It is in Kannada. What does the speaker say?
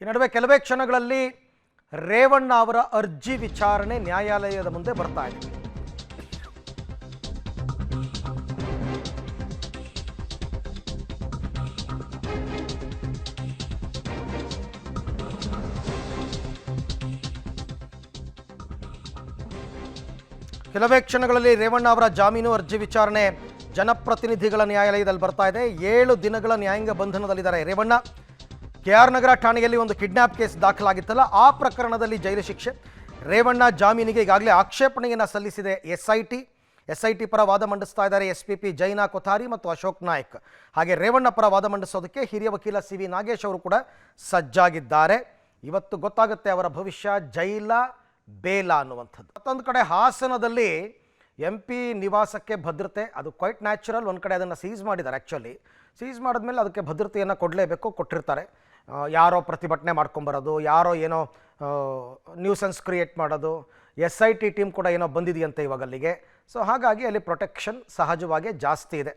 ಈ ನಡುವೆ ಕೆಲವೇ ಕ್ಷಣಗಳಲ್ಲಿ ರೇವಣ್ಣ ಅವರ ಅರ್ಜಿ ವಿಚಾರಣೆ ನ್ಯಾಯಾಲಯದ ಮುಂದೆ ಬರ್ತಾ ಇದೆ. ಕೆಲವೇ ಕ್ಷಣಗಳಲ್ಲಿ ರೇವಣ್ಣ ಅವರ ಜಾಮೀನು ಅರ್ಜಿ ವಿಚಾರಣೆ ಜನಪ್ರತಿನಿಧಿಗಳ ನ್ಯಾಯಾಲಯದಲ್ಲಿ ಬರ್ತಾ ಇದೆ. 7 ದಿನಗಳ ನ್ಯಾಯಾಂಗ ಬಂಧನದಲ್ಲಿದ್ದಾರೆ ರೇವಣ್ಣ. KR ನಗರ ಠಾಣೆಯಲ್ಲಿ ಒಂದು ಕಿಡ್ನಾಪ್ ಕೇಸ್ ದಾಖಲಾಗಿತ್ತಲ್ಲ, ಆ ಪ್ರಕರಣದಲ್ಲಿ ಜೈಲು ಶಿಕ್ಷೆ. ರೇವಣ್ಣ ಜಾಮೀನಿಗೆ ಈಗಾಗಲೇ ಆಕ್ಷೇಪಣೆಯನ್ನು ಸಲ್ಲಿಸಿದೆ SIT ಪರ ವಾದ ಮಂಡಿಸ್ತಾ ಇದ್ದಾರೆ SPP ಜೈನಾ ಕೊಥಾರಿ ಮತ್ತು ಅಶೋಕ್ ನಾಯಕ್. ಹಾಗೆ ರೇವಣ್ಣ ಪರ ವಾದ ಮಂಡಿಸೋದಕ್ಕೆ ಹಿರಿಯ ವಕೀಲ CV ನಾಗೇಶ್ ಅವರು ಕೂಡ ಸಜ್ಜಾಗಿದ್ದಾರೆ. ಇವತ್ತು ಗೊತ್ತಾಗುತ್ತೆ ಅವರ ಭವಿಷ್ಯ ಜೈಲ ಬೇಲ ಅನ್ನುವಂಥದ್ದು. ಮತ್ತೊಂದು ಕಡೆ ಹಾಸನದಲ್ಲಿ MP ನಿವಾಸಕ್ಕೆ ಭದ್ರತೆ, ಅದು ಕ್ವೈಟ್ ನ್ಯಾಚುರಲ್. ಒಂದು ಕಡೆ ಅದನ್ನು ಸೀಸ್ ಮಾಡಿದ್ದಾರೆ. ಆ್ಯಕ್ಚುಲಿ ಸೀಸ್ ಮಾಡಿದ್ಮೇಲೆ ಅದಕ್ಕೆ ಭದ್ರತೆಯನ್ನು ಕೊಡಲೇಬೇಕು, ಕೊಟ್ಟಿರ್ತಾರೆ. ಯಾರೋ ಪ್ರತಿಭಟನೆ ಮಾಡ್ಕೊಂಬರೋದು, ಯಾರೋ ಏನೋ ನ್ಯೂಸೆನ್ಸ್ ಕ್ರಿಯೇಟ್ ಮಾಡೋದು, SIT ಟೀಮ್ ಕೂಡ ಏನೋ ಬಂದಿದೆಯಂತೆ ಇವಾಗ ಅಲ್ಲಿಗೆ. ಸೊ ಹಾಗಾಗಿ ಅಲ್ಲಿ ಪ್ರೊಟೆಕ್ಷನ್ ಸಹಜವಾಗಿ ಜಾಸ್ತಿ ಇದೆ.